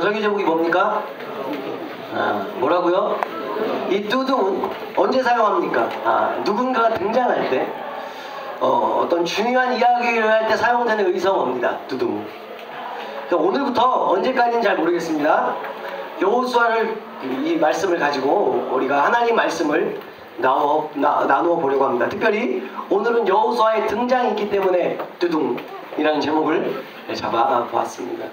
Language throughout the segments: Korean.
설교 제목이 뭡니까? 뭐라고요? 이 뚜둥은 언제 사용합니까? 누군가가 등장할 때 어떤 중요한 이야기를 할 때 사용되는 의성어입니다. 뚜둥. 오늘부터 언제까지는 잘 모르겠습니다. 여호수아를 이 말씀을 가지고 우리가 하나님 말씀을 나누어 보려고 합니다. 특별히 오늘은 여호수아의 등장이 있기 때문에 뚜둥이라는 제목을 잡아 보았습니다.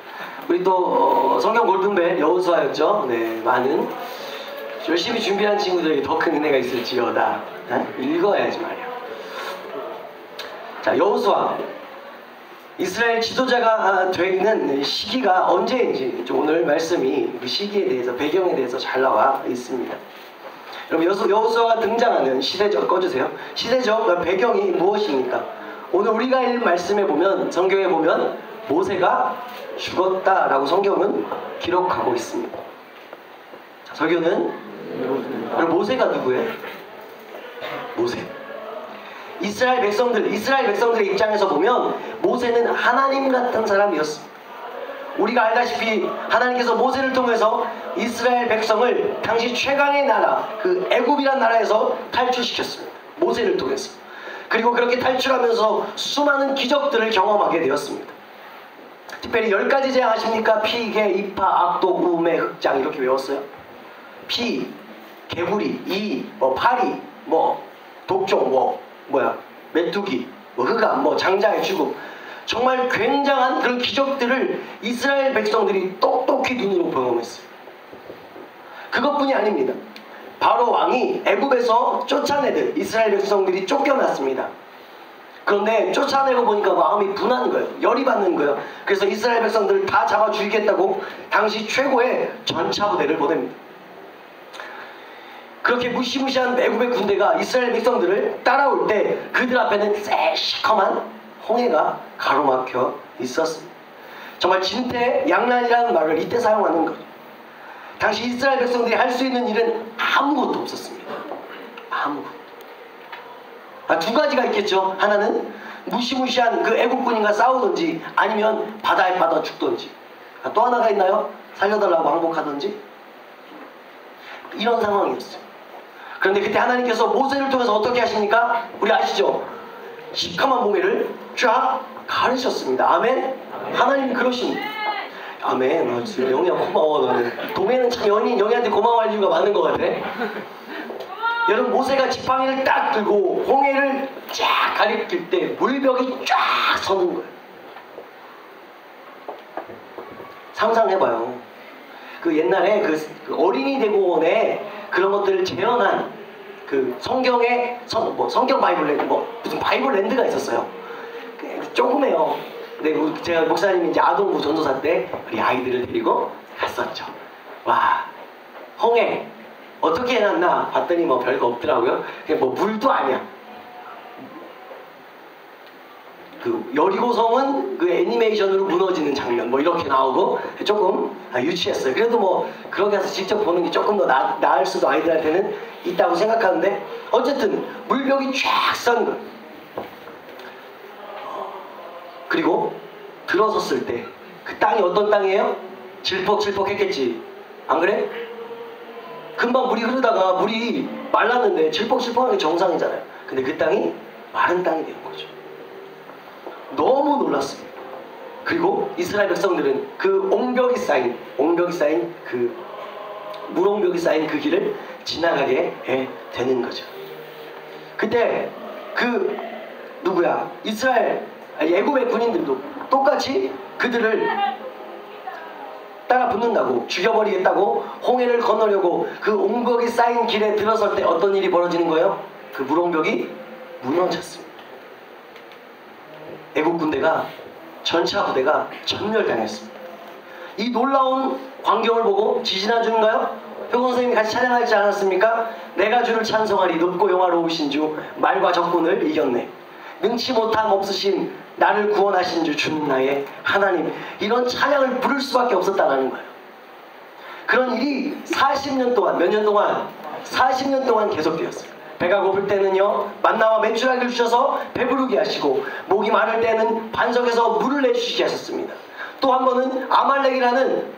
우리 또 성경 골든벨 여호수아였죠. 네, 많은 열심히 준비한 친구들에게 더 큰 은혜가 있을지어다. 읽어야지 말이야. 자, 여호수아 이스라엘 지도자가 되는 시기가 언제인지 오늘 말씀이 그 시기에 대해서 배경에 대해서 잘 나와 있습니다. 여러분 여호수아가 등장하는 시대적 꺼주세요. 시대적 배경이 무엇입니까? 오늘 우리가 읽은 말씀에 보면 성경에 보면 모세가 죽었다라고 성경은 기록하고 있습니다. 자, 설교는 모세가 누구예요? 모세. 이스라엘 백성들의 입장에서 보면 모세는 하나님 같은 사람이었습니다. 우리가 알다시피 하나님께서 모세를 통해서 이스라엘 백성을 당시 최강의 나라 그 애굽이란 나라에서 탈출시켰습니다. 모세를 통해서. 그리고 그렇게 탈출하면서 수많은 기적들을 경험하게 되었습니다. 특별히 10가지 재앙 아십니까? 피, 개, 이파, 악독, 우매, 흑장 이렇게 외웠어요. 피, 개구리, 이, 파리, 독종, 메뚜기, 흑암, 장자의 죽음. 정말 굉장한 그런 기적들을 이스라엘 백성들이 똑똑히 눈으로 경험했어요. 그것뿐이 아닙니다. 바로 왕이 애굽에서 쫓아내들 이스라엘 백성들이 쫓겨났습니다. 그런데 쫓아내고 보니까 마음이 분한 거예요. 열이 받는 거예요. 그래서 이스라엘 백성들을 다 잡아 죽이겠다고 당시 최고의 전차부대를 보냅니다. 그렇게 무시무시한 애굽의 군대가 이스라엘 백성들을 따라올 때 그들 앞에는 새시커먼 홍해가 가로막혀 있었습니다. 정말 진퇴양난이라는 말을 이때 사용하는 거죠. 당시 이스라엘 백성들이 할 수 있는 일은 아무것도 없었습니다. 아무것도. 두 가지가 있겠죠. 하나는 무시무시한 그 애국군인과 싸우든지 아니면 바다에 빠져 죽든지. 또 하나가 있나요? 살려달라고 항복하든지. 이런 상황이었어요. 그런데 그때 하나님께서 모세를 통해서 어떻게 하십니까? 우리 아시죠? 시커먼 몽해를 쫙 가르셨습니다. 아멘? 하나님이 그러십니다. 아멘. 진짜 영희야 고마워. 너는 동해는 참 영희한테 고마워할 이유가 많은 것 같아. 여러분 모세가 지팡이를 딱 들고 홍해를 쫙 가리킬 때 물벽이 쫙 서는 거예요. 상상해봐요. 그 옛날에 그 어린이 대공원에 그런 것들을 재현한 그 성경의 성경 바이블랜드 무슨 바이블랜드가 있었어요. 조그매요. 근데 제가 목사님이 이제 아동부 전도사 때 우리 아이들을 데리고 갔었죠. 와, 홍해 어떻게 해놨나 봤더니 별거 없더라고요. 그냥 물도 아니야. 그 여리고성은 그 애니메이션으로 무너지는 장면 이렇게 나오고 조금 유치했어요. 그래도 그렇게 해서 직접 보는 게 조금 더 나을 수도 아이들한테는 있다고 생각하는데 어쨌든 물벽이 쫙 선 거예요. 그리고 들어섰을 때 그 땅이 어떤 땅이에요? 질퍽질퍽했겠지. 안 그래? 금방 물이 흐르다가 물이 말랐는데 질퍽질퍽한 게 정상이잖아요. 근데 그 땅이 마른 땅이 되는 거죠. 너무 놀랐습니다. 그리고 이스라엘 백성들은 그 옹벽이 쌓인 그 물옹벽이 쌓인 그 길을 지나가게 되는 거죠. 그때 이스라엘 애굽의 군인들도 똑같이 그들을 따라 붙는다고 죽여버리겠다고 홍해를 건너려고 그 옹벽이 쌓인 길에 들어설 때 어떤 일이 벌어지는 거예요? 그 물옹벽이 무너졌습니다. 애국 군대가 전차 부대가 전멸당했습니다. 이 놀라운 광경을 보고 지지난주인가요? 효건 선생님이 같이 찬양하지 않았습니까? 내가 주를 찬송하리 높고 영화로우신 주 말과 적군을 이겼네. 능치 못함 없으신 나를 구원하신 주 주는 나의 하나님. 이런 찬양을 부를 수밖에 없었다는 거예요. 그런 일이 40년 동안 몇 년 동안? 40년 동안 계속되었어요. 배가 고플 때는요 만나와 메추라기를 주셔서 배부르게 하시고 목이 마를 때는 반석에서 물을 내주시게 하셨습니다. 또 한 번은 아말렉이라는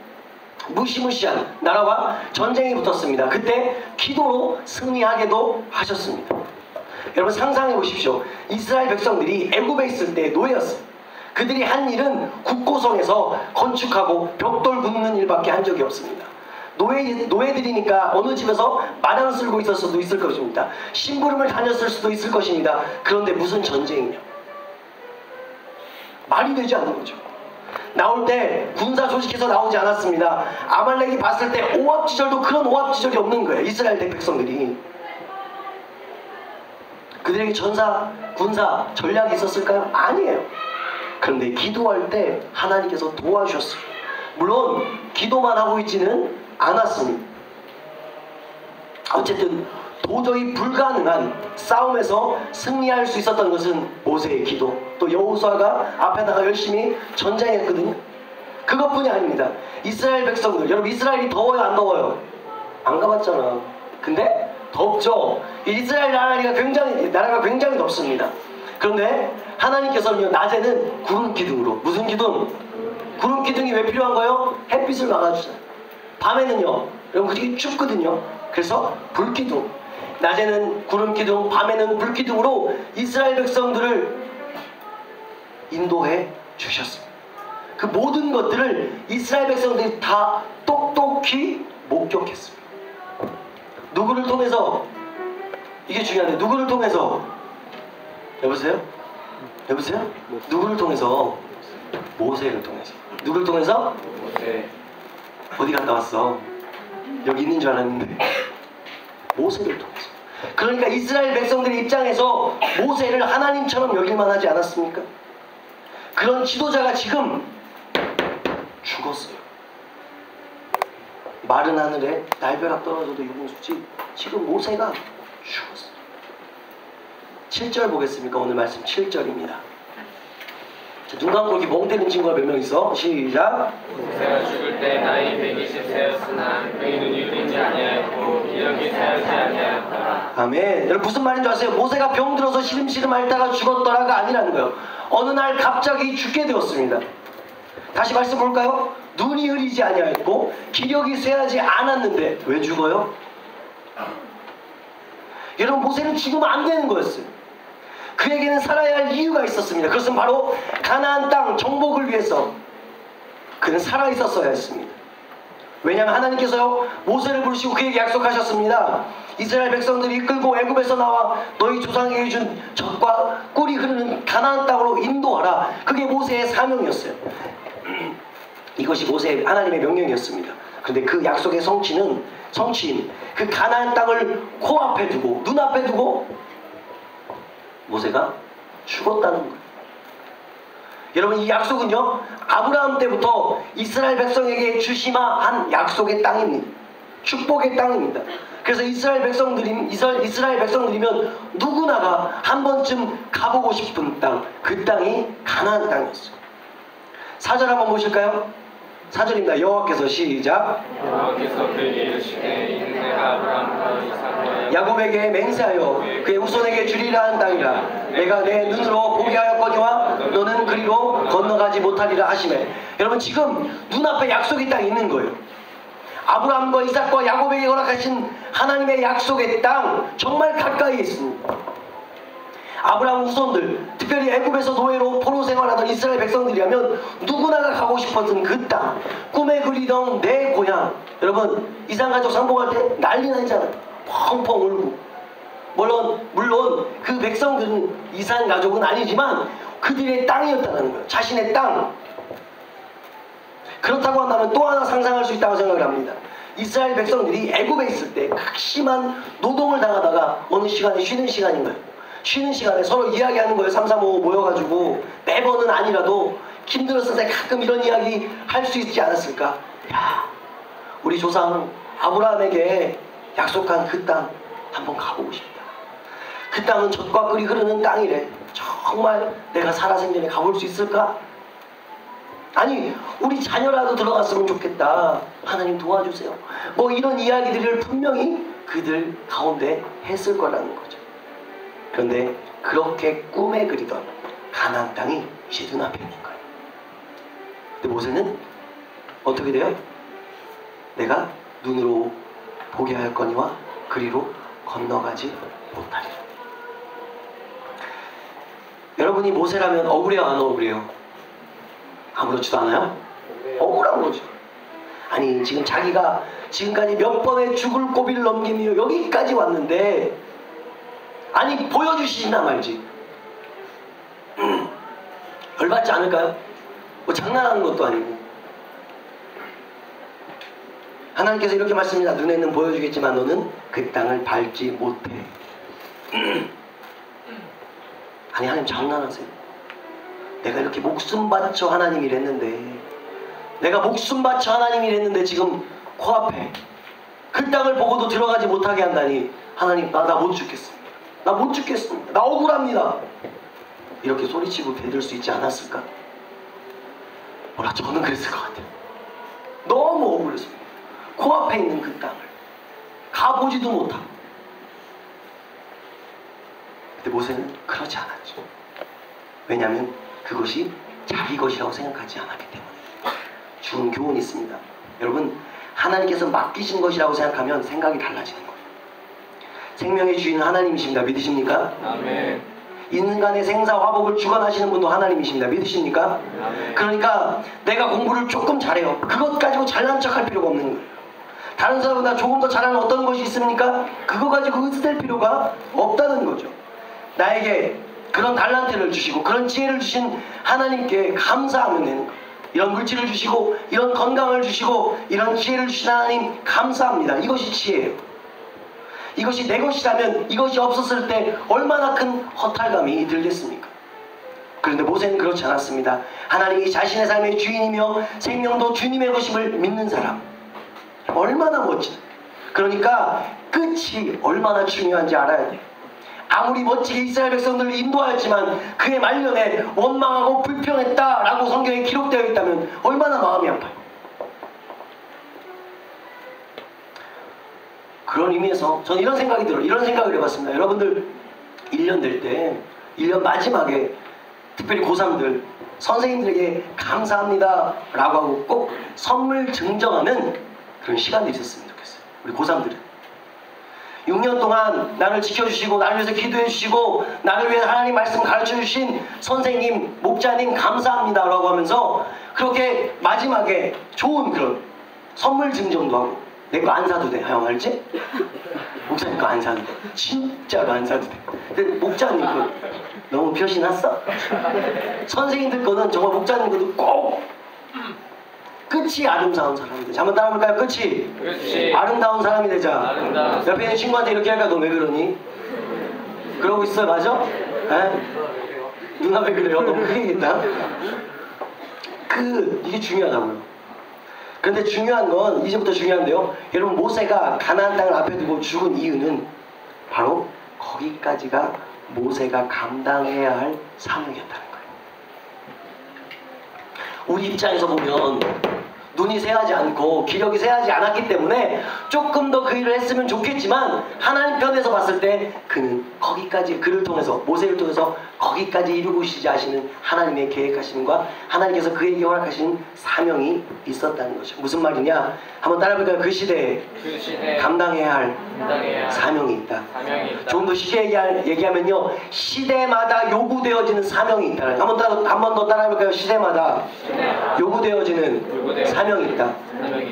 무시무시한 나라와 전쟁이 붙었습니다. 그때 기도로 승리하게도 하셨습니다. 여러분 상상해 보십시오. 이스라엘 백성들이 애굽에 있을 때 노예였어요. 그들이 한 일은 국고성에서 건축하고 벽돌 굽는 일밖에 한 적이 없습니다. 노예들이니까 어느 집에서 마당 쓸고 있을 수도 있을 것입니다. 심부름을 다녔을 수도 있을 것입니다. 그런데 무슨 전쟁이냐? 말이 되지 않는 거죠. 나올 때 군사 조직해서 나오지 않았습니다. 아말렉이 봤을 때 오합지졸도 그런 오합지졸이 없는 거예요. 이스라엘 백성들이. 그들에게 전사, 군사, 전략이 있었을까요? 아니에요. 그런데 기도할 때 하나님께서 도와주셨어요. 물론 기도만 하고 있지는 않았습니다. 어쨌든 도저히 불가능한 싸움에서 승리할 수 있었던 것은 모세의 기도, 또 여호수아가 앞에다가 열심히 전쟁했거든요. 그것뿐이 아닙니다. 이스라엘 백성들, 여러분 이스라엘이 더워요 안 더워요? 안 가봤잖아. 근데 덥죠. 이스라엘 나라가 굉장히 덥습니다. 그런데 하나님께서는요, 낮에는 구름 기둥으로, 무슨 기둥? 구름 기둥이 왜 필요한 거예요? 햇빛을 막아주잖아요. 밤에는요, 여러분 그게 춥거든요. 그래서 불기둥, 낮에는 구름 기둥, 밤에는 불기둥으로 이스라엘 백성들을 인도해 주셨습니다. 그 모든 것들을 이스라엘 백성들이 다 똑똑히 목격했습니다. 누구를 통해서? 이게 중요한데, 누구를 통해서? 여보세요? 여보세요? 누구를 통해서? 모세를 통해서. 누구를 통해서? 모세. 어디 갔다 왔어? 여기 있는 줄 알았는데 모세를 통해서. 그러니까 이스라엘 백성들의 입장에서 모세를 하나님처럼 여길만 하지 않았습니까? 그런 지도자가 지금 죽었어요. 마른 하늘에 날벼락 떨어져도 유분수지, 지금 모세가 죽었어요. 7절 보겠습니까? 오늘 말씀 7절입니다. 눈 감고 이렇게 멍 때리는 친구가 몇 명 있어? 시작. 모세가 죽을 때 나이 120세였으나 그의 눈이 흐리지 아니하였고 기력이 사하지 아니하였더라. 아멘. 여러분 무슨 말인 줄 아세요? 모세가 병들어서 시름시름 앓다가 죽었더라가 아니라는 거예요. 어느 날 갑자기 죽게 되었습니다. 다시 말씀 볼까요? 눈이 흐리지 아니하였고 기력이 쇠하지 않았는데 왜 죽어요? 여러분 모세는 죽으면 안 되는 거였어요. 그에게는 살아야 할 이유가 있었습니다. 그것은 바로 가나안 땅 정복을 위해서 그는 살아 있었어야 했습니다. 왜냐하면 하나님께서요, 모세를 부르시고 그에게 약속하셨습니다. 이스라엘 백성들이 이끌고 애굽에서 나와 너희 조상에게 준 젖과 꿀이 흐르는 가나안 땅으로 인도하라. 그게 모세의 사명이었어요. 이것이 모세의 하나님의 명령이었습니다. 그런데 그 약속의 성취인 그 가나안 땅을 코앞에 두고 눈앞에 두고 모세가 죽었다는 거예요. 여러분 이 약속은요, 아브라함 때부터 이스라엘 백성에게 주시마한 약속의 땅입니다. 축복의 땅입니다. 그래서 이스라엘 백성들이면 누구나가 한 번쯤 가보고 싶은 땅, 그 땅이 가나안 땅이었어요. 4절 한번 보실까요? 4절입니다. 여호와께서 시작. 여호와께서 그에게 이르시되 이는 내가 아브라함과 이삭과 야곱에게 맹세하여 그의 후손에게 주리라 한 땅이라. 내가 내 눈으로 보게 하였거니와 너는 그리로 건너가지 못하리라 하시매. 여러분 지금 눈앞에 약속의 땅이 있는 거예요. 아브라함과 이삭과 야곱에게 허락하신 하나님의 약속의 땅 정말 가까이에 있습니다. 아브라함 후손들, 특별히 애굽에서 노예로 포로 생활하던 이스라엘 백성들이라면 누구나가 가고 싶었던 그 땅, 꿈에 그리던 내 고향. 여러분 이산가족 상봉할 때 난리 나잖아요. 펑펑 울고. 물론 그 백성들은 이산가족은 아니지만 그들의 땅이었다는 거예요. 자신의 땅. 그렇다고 한다면 또 하나 상상할 수 있다고 생각을 합니다. 이스라엘 백성들이 애굽에 있을 때 극심한 노동을 당하다가 어느 시간에 쉬는 시간인 거예요. 쉬는 시간에 서로 이야기하는 거예요. 3, 4, 5 모여가지고. 매번은 아니라도 힘들었을 때 가끔 이런 이야기 할 수 있지 않았을까? 야, 우리 조상 아브라함에게 약속한 그 땅 한번 가보고 싶다. 그 땅은 젖과 꿀이 흐르는 땅이래. 정말 내가 살아생전에 가볼 수 있을까? 아니 우리 자녀라도 들어갔으면 좋겠다. 하나님 도와주세요. 뭐 이런 이야기들을 분명히 그들 가운데 했을 거라는 거죠. 그런데 그렇게 꿈에 그리던 가나안 땅이 이제 눈앞에 있는 거예요. 근데 모세는 어떻게 돼요? 내가 눈으로 보게 하였거니와 그리로 건너가지 못하리라. 여러분이 모세라면 억울해요, 안 억울해요? 아무렇지도 않아요? 억울한 거죠. 아니 지금 자기가 지금까지 몇 번의 죽을 고비를 넘기며 여기까지 왔는데 아니 보여주시나 말지. 열받지 않을까요? 뭐 장난하는 것도 아니고. 하나님께서 이렇게 말씀합니다. 눈에는 보여주겠지만 너는 그 땅을 밟지 못해. 아니 하나님 장난하세요? 내가 이렇게 목숨 바쳐 하나님 일했는데, 내가 목숨 바쳐 하나님 일했는데 지금 코앞에 그 땅을 보고도 들어가지 못하게 한다니, 하나님 나 못 죽겠습니다. 나 못 죽겠습니다. 나 억울합니다. 이렇게 소리치고 대들 수 있지 않았을까? 뭐라 저는 그랬을 것 같아요. 너무 억울했습니다. 코앞에 있는 그 땅을 가보지도 못하고. 근데 모세는 그러지 않았죠. 왜냐하면 그것이 자기 것이라고 생각하지 않았기 때문에. 좋은 교훈이 있습니다. 여러분, 하나님께서 맡기신 것이라고 생각하면 생각이 달라지는 거예요. 생명의 주인은 하나님이십니다. 믿으십니까? 아멘. 인간의 생사 화복을 주관하시는 분도 하나님이십니다. 믿으십니까? 아멘. 그러니까 내가 공부를 조금 잘해요. 그것 가지고 잘난 척할 필요가 없는 거예요. 다른 사람보다 조금 더 잘하는 어떤 것이 있습니까? 그거 가지고 으스댈 필요가 없다는 거죠. 나에게 그런 달란트를 주시고 그런 지혜를 주신 하나님께 감사하면 되는 거예요. 이런 물질을 주시고 이런 건강을 주시고 이런 지혜를 주신 하나님 감사합니다. 이것이 지혜예요. 이것이 내 것이라면 이것이 없었을 때 얼마나 큰 허탈감이 들겠습니까? 그런데 모세는 그렇지 않았습니다. 하나님이 자신의 삶의 주인이며 생명도 주님의 것임을 믿는 사람. 얼마나 멋지다. 그러니까 끝이 얼마나 중요한지 알아야 돼요. 아무리 멋지게 이스라엘 백성들을 인도하였지만 그의 말년에 원망하고 불평했다라고 성경에 기록되어 있다면 얼마나 마음이 아파요. 그런 의미에서 저는 이런 생각이 들어요. 이런 생각을 해봤습니다. 여러분들 1년 될 때 1년 마지막에 특별히 고3들 선생님들에게 감사합니다 라고 하고 꼭 선물 증정하는 그런 시간들이 있었으면 좋겠어요. 우리 고3들은 6년 동안 나를 지켜주시고 나를 위해서 기도해 주시고 나를 위해 하나님 말씀 가르쳐 주신 선생님, 목자님 감사합니다 라고 하면서 그렇게 마지막에 좋은 그런 선물 증정도 하고 내 거 안 사도 돼. 형 알지? 목사님 거 안 사도 돼. 진짜로 안 사도 돼. 근데 목자님 거 너무 표시 났어? 선생님들 거는 정말 목자님 거도 꼭 끝이 아름다운 사람이 되자. 한번 따라볼까요? 끝이 아름다운 사람이 되자. 옆에 있는 친구한테 이렇게 할까? 너 왜 그러니? 그러고 있어요. 맞아? 에? 누나 왜 그래요? 너무 크게 얘기했다. 이게 중요하다고요. 그런데 중요한 건 이제부터 중요한데요. 여러분 모세가 가나안 땅을 앞에 두고 죽은 이유는 바로 거기까지가 모세가 감당해야 할 사명이었다는 거예요. 우리 입장에서 보면 눈이 새하지 않고 기력이 새하지 않았기 때문에 조금 더 그 일을 했으면 좋겠지만 하나님 편에서 봤을 때 그는 거기까지 그를 통해서 모세를 통해서 거기까지 이루고시자 하시는 하나님의 계획하심과 하나님께서 그에게 허락하신 사명이 있었다는 거죠. 무슨 말이냐? 한번 따라해볼까요? 그 시대에 감당해야 할 사명이 있다. 좀 더 쉽게 얘기하면요, 시대마다 요구되어지는 사명이 있다. 한 번 더 따라해볼까요? 시대마다 요구되어지는 사명이 있다.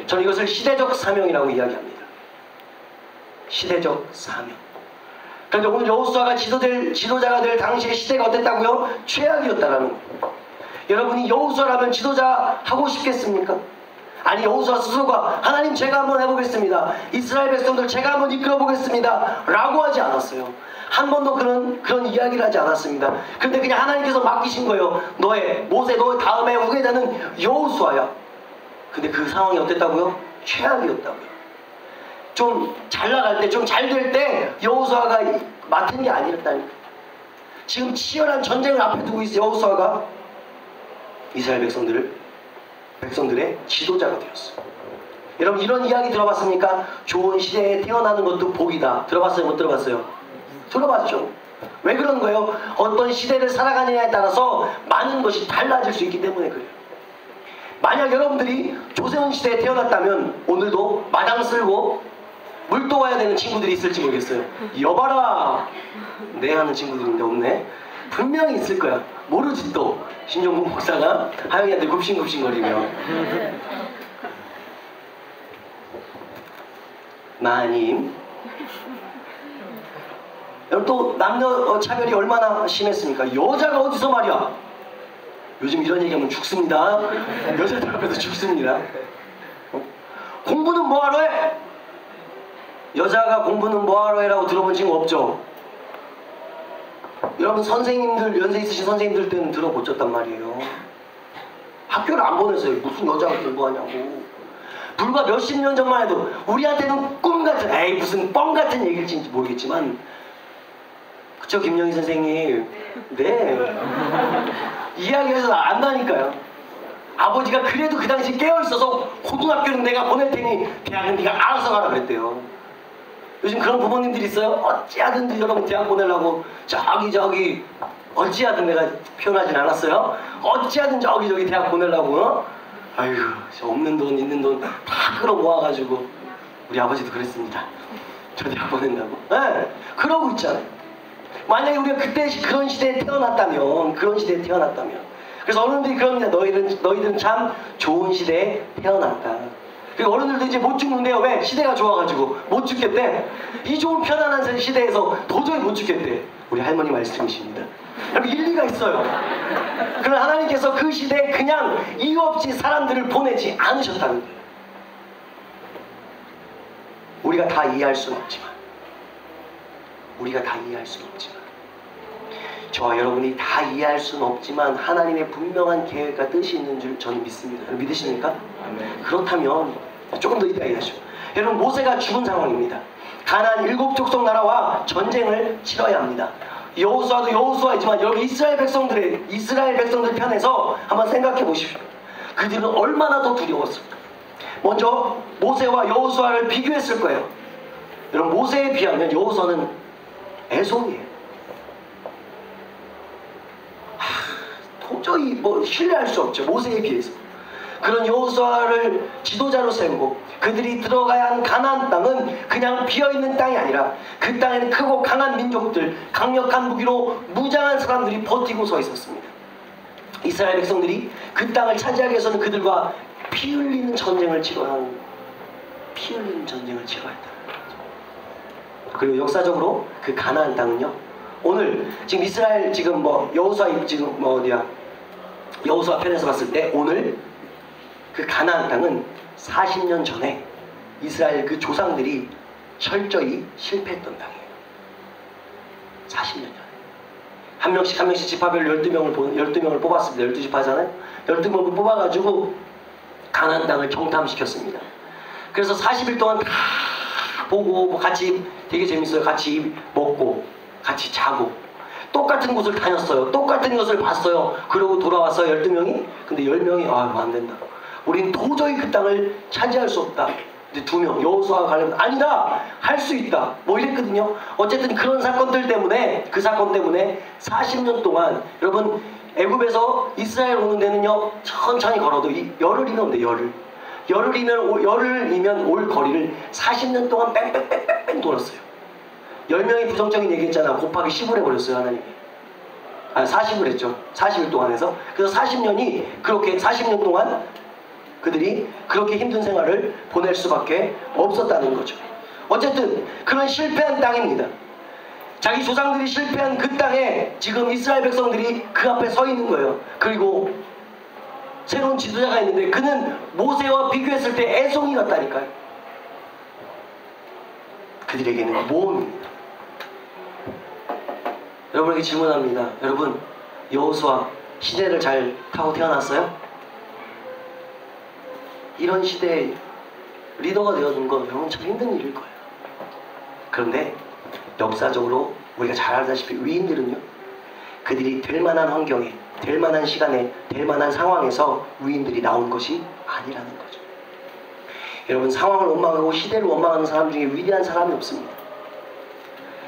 저는 이것을 시대적 사명이라고 이야기합니다. 시대적 사명. 그런데 오늘 여호수아가 지도자가 될 당시의 시대가 어땠다고요? 최악이었다라는 거예요. 여러분이 여호수아라면 지도자 하고 싶겠습니까? 아니 여호수아 스스로가 하나님 제가 한번 해보겠습니다. 이스라엘 백성들 제가 한번 이끌어 보겠습니다 라고 하지 않았어요. 한 번도 그런 이야기를 하지 않았습니다. 그런데 그냥 하나님께서 맡기신 거예요. 모세 너의 다음에 후계자는 여호수아야. 근데 그 상황이 어땠다고요? 최악이었다고요. 좀 잘 나갈 때, 좀 잘 될 때 여호수아가 맡은 게 아니었다니까. 지금 치열한 전쟁을 앞에 두고 있어 여호수아가 이스라엘 백성들의 지도자가 되었어요. 여러분 이런 이야기 들어봤습니까? 좋은 시대에 태어나는 것도 복이다. 들어봤어요? 못 들어봤어요? 들어봤죠. 왜 그런 거예요? 어떤 시대를 살아가느냐에 따라서 많은 것이 달라질 수 있기 때문에 그래요. 만약 여러분들이 조세훈 시대에 태어났다면 오늘도 마당 쓸고 물 떠와야 되는 친구들이 있을지 모르겠어요. 여봐라! 네 하는 친구들인데 없네. 분명히 있을 거야. 모르지 또. 신종국 목사가 하영이한테 굽신굽신거리며 마님, 여러분 또 남녀 차별이 얼마나 심했습니까? 여자가 어디서 말이야? 요즘 이런 얘기하면 죽습니다. 여자들 앞에서 죽습니다. 공부는 뭐하러 해? 여자가 공부는 뭐하러 해라고 들어본 친구 없죠? 여러분 선생님들, 연세 있으신 선생님들 때는 들어보셨단 말이에요. 학교를 안 보냈어요. 무슨 여자가 공부하냐고. 불과 몇십 년 전만 해도 우리한테는 꿈같은, 에이 무슨 뻥같은 얘기일지 모르겠지만, 그쵸 김영희 선생님? 네. 이야기해서 안다니까요. 아버지가 그래도 그 당시 깨어있어서 고등학교는 내가 보낼 테니 대학은 네가 알아서 가라 그랬대요. 요즘 그런 부모님들이 있어요. 어찌하든지 여러분 대학 보내려고 저기 어찌하든 내가 표현하진 않았어요. 어찌하든 저기 대학 보내려고 아이고 없는 돈 있는 돈 다 끌어 모아가지고 우리 아버지도 그랬습니다. 저 대학 보낸다고. 네, 그러고 있잖아요. 만약에 우리가 그때 그런 시대에 태어났다면 그래서 어른들이 그럽니다. 너희들은 참 좋은 시대에 태어났다. 그리고 어른들도 이제 못 죽는데요. 왜? 시대가 좋아가지고 못 죽겠대. 이 좋은 편안한 시대에서 도저히 못 죽겠대. 우리 할머니 말씀이십니다. 여러분 일리가 있어요. 그러나 하나님께서 그 시대에 그냥 이유 없이 사람들을 보내지 않으셨다는 거예요. 우리가 다 이해할 수는 없지만 저와 여러분이 다 이해할 수는 없지만 하나님의 분명한 계획과 뜻이 있는 줄 저는 믿습니다. 여러분 믿으십니까? 아멘. 그렇다면 조금 더 이따 얘기하시죠. 여러분 모세가 죽은 상황입니다. 가나안 7족속 나라와 전쟁을 치러야 합니다. 여호수아도 여호수아이지만 여기 이스라엘 백성들 편에서 한번 생각해 보십시오. 그들은 얼마나 더 두려웠을까? 먼저 모세와 여호수아를 비교했을 거예요. 여러분 모세에 비하면 여호수아는 애송이에요. 도저히 신뢰할 수 없죠. 모세에 비해서. 그런 여호수아를 지도자로 세우고 그들이 들어가야 하는 가나안 땅은 그냥 비어있는 땅이 아니라 그 땅에는 크고 강한 민족들, 강력한 무기로 무장한 사람들이 버티고 서 있었습니다. 이스라엘 백성들이 그 땅을 차지하기 위해서는 그들과 피 흘리는 전쟁을 치러야 했다는 거죠. 그리고 역사적으로 그 가나안 땅은요, 오늘 지금 이스라엘 지금 여호수아 편에서 봤을 때 오늘 그 가나안 땅은 40년 전에 이스라엘 그 조상들이 철저히 실패했던 땅이에요. 40년 전에. 한 명씩 지파별로 12명을 뽑았습니다. 12지파잖아요. 12명을 뽑아가지고 가나안 땅을 정탐시켰습니다. 그래서 40일 동안 다 보고 같이 되게 재밌어요. 같이 먹고 같이 자고 똑같은 곳을 다녔어요. 똑같은 것을 봤어요. 그러고 돌아왔어요. 12명이. 근데 10명이 안 된다. 우린 도저히 그 땅을 차지할 수 없다. 근데 2명 여호수아가 가려면 아니다. 할 수 있다. 이랬거든요. 어쨌든 그런 사건들 때문에 40년 동안 여러분 애굽에서 이스라엘 오는 데는요 천천히 걸어도 열흘이면 돼. 열흘이면 올 거리를 40년 동안 뺑뺑뺑뺑뺑 돌았어요. 10명이 부정적인 얘기했잖아. 곱하기 10을 해버렸어요 하나님이. 40을 했죠. 40일 동안 해서. 그래서 40년 동안 그들이 그렇게 힘든 생활을 보낼 수밖에 없었다는 거죠. 어쨌든 그런 실패한 땅입니다. 자기 조상들이 실패한 그 땅에 지금 이스라엘 백성들이 그 앞에 서 있는 거예요. 그리고 새로운 지도자가 있는데 그는 모세와 비교했을 때 애송이 같다니까요. 그들에게는 모험입니다. 여러분에게 질문합니다. 여러분 여호수아 시대를 잘 타고 태어났어요? 이런 시대에 리더가 되어준 건 여러분 참 힘든 일일 거예요. 그런데 역사적으로 우리가 잘 알다시피 위인들은요, 그들이 될 만한 환경에, 될 만한 시간에, 될 만한 상황에서 위인들이 나온 것이 아니라는 거죠. 여러분 상황을 원망하고 시대를 원망하는 사람 중에 위대한 사람이 없습니다.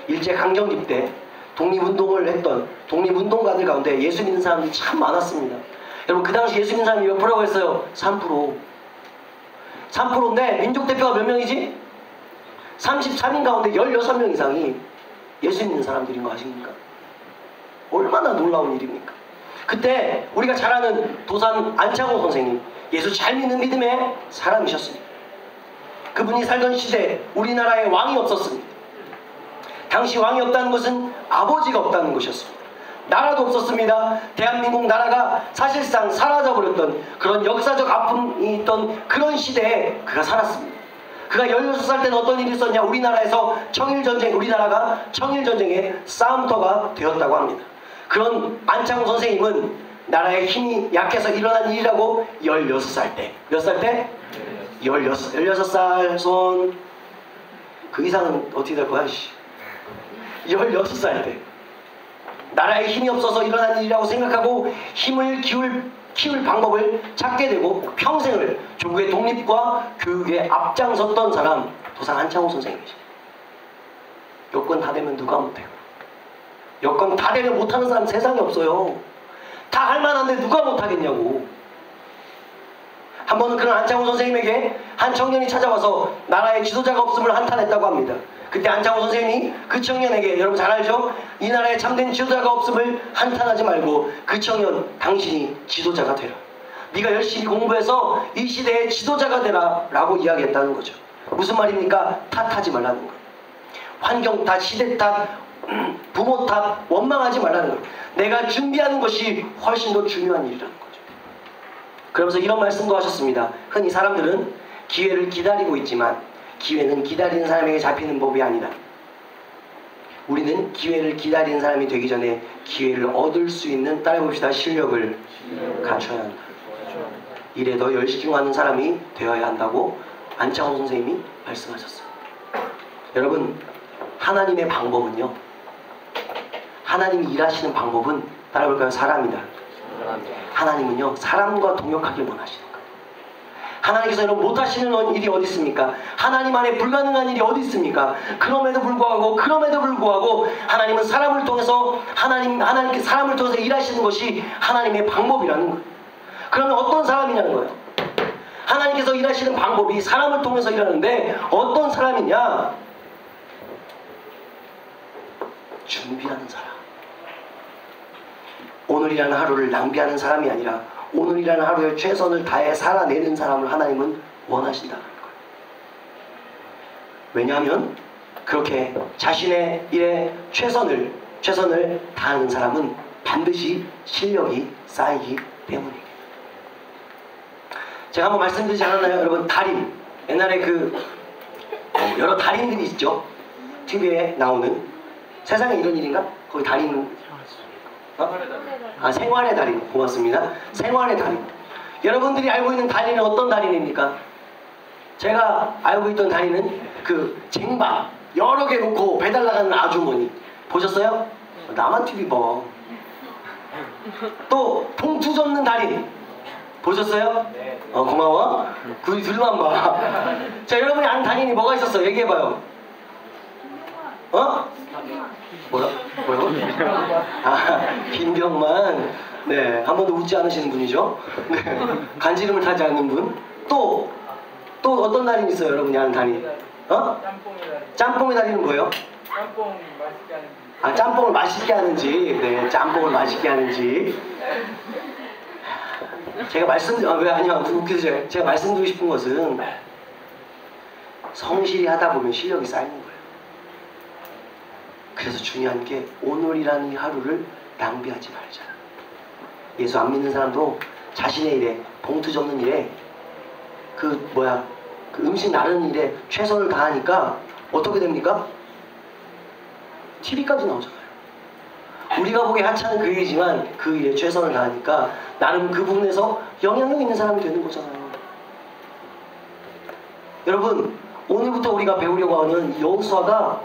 일제강점기 때 독립운동을 했던 독립운동가들 가운데 예수 믿는 사람들이 참 많았습니다. 여러분 그 당시 예수 믿는 사람이 몇 프로라고 했어요? 3%. 3%인데 민족 대표가 몇 명이지? 33인 가운데 16명 이상이 예수 믿는 사람들인 거 아십니까? 얼마나 놀라운 일입니까? 그때 우리가 잘 아는 도산 안창호 선생님, 예수 잘 믿는 믿음의 사람이셨습니다. 그분이 살던 시대에 우리나라에 왕이 없었습니다. 당시 왕이 없다는 것은 아버지가 없다는 것이었습니다. 나라도 없었습니다. 대한민국 나라가 사실상 사라져버렸던 그런 역사적 아픔이 있던 그런 시대에 그가 살았습니다. 그가 16살 때는 어떤 일이 있었냐? 우리나라에서 우리나라가 청일전쟁의 싸움터가 되었다고 합니다. 그런 안창호 선생님은 나라의 힘이 약해서 일어난 일이라고 16살 때. 몇 살 때? 16살 손. 그 이상은 어떻게 될 거야? 16살 때. 나라에 힘이 없어서 일어난 일이라고 생각하고 힘을 키울 방법을 찾게 되고 평생을 조국의 독립과 교육에 앞장섰던 사람, 도산 안창호 선생님이죠. 여건 다 되면 누가 못해요? 여건 다 되면 못하는 사람 세상에 없어요. 다 할만한데 누가 못하겠냐고. 한 번은 그런 안창호 선생님에게 한 청년이 찾아와서 나라의 지도자가 없음을 한탄했다고 합니다. 그때 안창호 선생님이 그 청년에게, 여러분 잘 알죠? 이 나라에 참된 지도자가 없음을 한탄하지 말고 그 청년, 당신이 지도자가 되라. 네가 열심히 공부해서 이 시대의 지도자가 되라 라고 이야기했다는 거죠. 무슨 말입니까? 탓하지 말라는 거예요. 환경 탓, 시대 탓, 부모 탓, 원망하지 말라는 거예요. 내가 준비하는 것이 훨씬 더 중요한 일이라는 거죠. 그러면서 이런 말씀도 하셨습니다. 흔히 사람들은 기회를 기다리고 있지만 기회는 기다리는 사람에게 잡히는 법이 아니다. 우리는 기회를 기다리는 사람이 되기 전에 기회를 얻을 수 있는, 따라해봅시다, 실력을 갖춰야 한다. 일에 더 열심하는 사람이 되어야 한다고 안창호 선생님이 말씀하셨어요. 여러분, 하나님의 방법은요, 하나님이 일하시는 방법은, 따라해볼까요? 사람이다. 하나님은요, 사람과 동역하길 원하시는 거예요. 하나님께서 여러분 못하시는 일이 어디 있습니까? 하나님 안에 불가능한 일이 어디 있습니까? 그럼에도 불구하고 하나님은 사람을 통해서 하나님께 사람을 통해서 일하시는 것이 하나님의 방법이라는 거예요. 그러면 어떤 사람이냐는 거예요. 하나님께서 일하시는 방법이 사람을 통해서 일하는데 어떤 사람이냐? 준비하는 사람. 오늘이라는 하루를 낭비하는 사람이 아니라 오늘이라는 하루에 최선을 다해 살아내는 사람을 하나님은 원하신다는 거예요. 왜냐하면 그렇게 자신의 일에 최선을 다하는 사람은 반드시 실력이 쌓이기 때문입니다. 제가 한번 말씀드리지 않았나요? 여러분, 달인. 옛날에 여러 달인들이 있죠. TV에 나오는. 세상에 이런 일인가? 거기 달인. 생활의 달인. 고맙습니다. 생활의 달인. 여러분들이 알고 있는 달인은 어떤 달인입니까? 제가 알고 있던 달인은 쟁반 여러 개 놓고 배달 나가는 아주머니. 보셨어요? 나만 TV 봐. 또 봉투 접는 달인. 보셨어요? 네. 고마워. 둘만 봐. 자, 여러분이 아는 달인이 뭐가 있었어? 얘기해봐요. 뭐라고? 김병만. 네, 한 번도 웃지 않으시는 분이죠. 네, 간지름을 타지 않는 분. 또 어떤 달인 있어요, 여러분이 아는 달인? 짬뽕이 달인. 짬뽕의 달인은 뭐예요? 짬뽕 맛있게 하는지. 짬뽕을 맛있게 하는지. 네, 짬뽕을 맛있게 하는지. 제가 제가 말씀드리고 싶은 것은 성실히 하다 보면 실력이 쌓이는 거예요. 그래서 중요한 게 오늘이라는 이 하루를 낭비하지 말자. 예수 안 믿는 사람도 자신의 일에, 봉투 접는 일에, 음식 나르는 일에 최선을 다하니까 어떻게 됩니까? TV까지 나오잖아요. 우리가 보기에 하찮은 그 일이지만 그 일에 최선을 다하니까 나름 그 부분에서 영향력 있는 사람이 되는 거잖아요. 여러분, 오늘부터 우리가 배우려고 하는 여호수아가,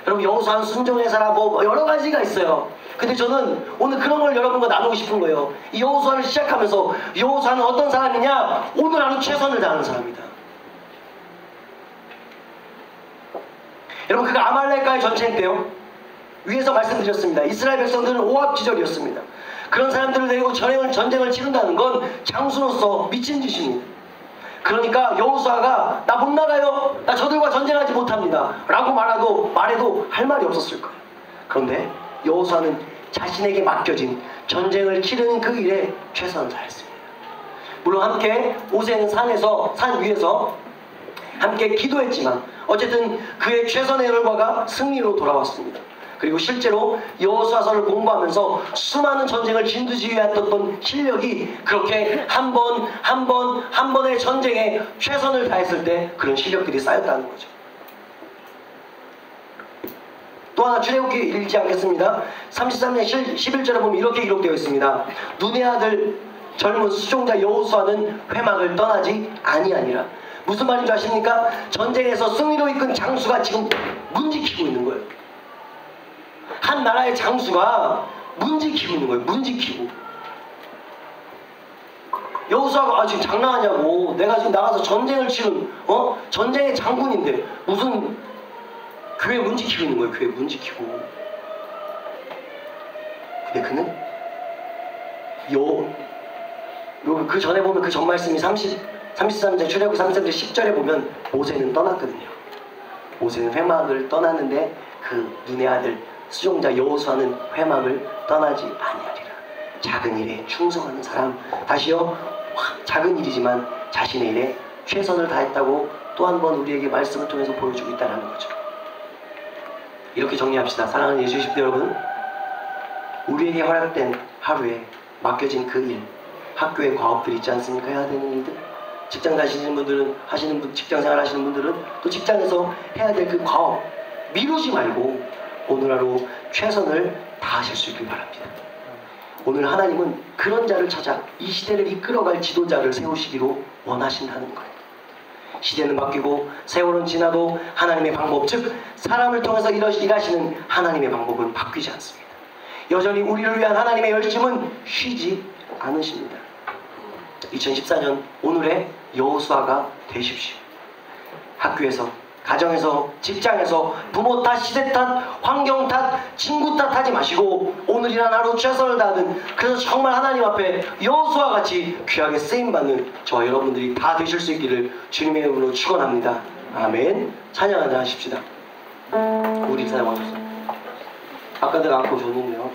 여러분, 여호수아는 순종의 사람 여러 가지가 있어요. 근데 저는 오늘 그런 걸 여러분과 나누고 싶은 거예요. 이 여호수아를 시작하면서 여호수아는 어떤 사람이냐? 오늘 하루 최선을 다하는 사람이다. 여러분, 그가 아말렉과의 전쟁 때요, 위에서 말씀드렸습니다. 이스라엘 백성들은 오합지졸이었습니다. 그런 사람들을 데리고 전쟁을 치른다는 건 장수로서 미친 짓입니다. 그러니까 여호수아가 나 못 나가요, 나 저들과 전쟁하지 못합니다 라고 말해도 할 말이 없었을 거예요. 그런데 여호수아는 자신에게 맡겨진 전쟁을 치르는 그 일에 최선을 다했습니다. 물론 함께 모세는 산 위에서 함께 기도했지만 어쨌든 그의 최선의 결과가 승리로 돌아왔습니다. 그리고 실제로 여호수아서를 공부하면서 수많은 전쟁을 진두지휘했던 실력이 그렇게 한 번의 전쟁에 최선을 다했을 때 그런 실력들이 쌓였다는 거죠. 또 하나 출애굽기 읽지 않겠습니다. 33장 11절에 보면 이렇게 기록되어 있습니다. 눈의 아들 젊은 수종자 여호수아는 회막을 떠나지 아니하니라. 무슨 말인지 아십니까? 전쟁에서 승리로 이끈 장수가 지금 문지키고 있는 거예요. 한 나라의 장수가 문지키고 있는 거예요. 문지키고. 여호수아가 지금 장난하냐고. 내가 지금 나가서 전쟁을 치른 전쟁의 장군인데 무슨 교회 문지키고 있는 거예요. 교회 문지키고. 근데 그는 그 전에 보면 그 전 말씀이 33장 출애굽기 33장 10절에 보면 모세는 떠났거든요. 모세는 회막을 떠났는데 그 눈의 아들 수종자 여호수아는 회막을 떠나지 아니하리라. 작은 일에 충성하는 사람, 다시요, 작은 일이지만 자신의 일에 최선을 다했다고 또 한 번 우리에게 말씀을 통해서 보여주고 있다는 거죠. 이렇게 정리합시다. 사랑하는 예수 집도 여러분, 우리에게 허락된 하루에 맡겨진 그 일, 학교의 과업들 있지 않습니까? 해야 되는 일들, 직장 다니시는 분들은 직장 생활 하시는 분들은 또 직장에서 해야 될 그 과업 미루지 말고 오늘 하루 최선을 다하실 수 있길 바랍니다. 오늘 하나님은 그런 자를 찾아 이 시대를 이끌어갈 지도자를 세우시기로 원하신다는 거예요. 시대는 바뀌고 세월은 지나도 하나님의 방법, 즉 사람을 통해서 일하시는 하나님의 방법은 바뀌지 않습니다. 여전히 우리를 위한 하나님의 열심은 쉬지 않으십니다. 2014년 오늘의 여호수아가 되십시오. 학교에서, 가정에서, 직장에서 부모 탓, 시대 탓, 환경 탓, 친구 탓 하지 마시고 오늘이란 하루 최선을 다하는, 그래서 정말 하나님 앞에 여호수아 같이 귀하게 쓰임받는 저와 여러분들이 다 되실 수 있기를 주님의 이름으로 축원합니다. 아멘. 찬양 하나 하십시다. 우리 찬양 하셨어. 아까 내가 안고 줬는데요.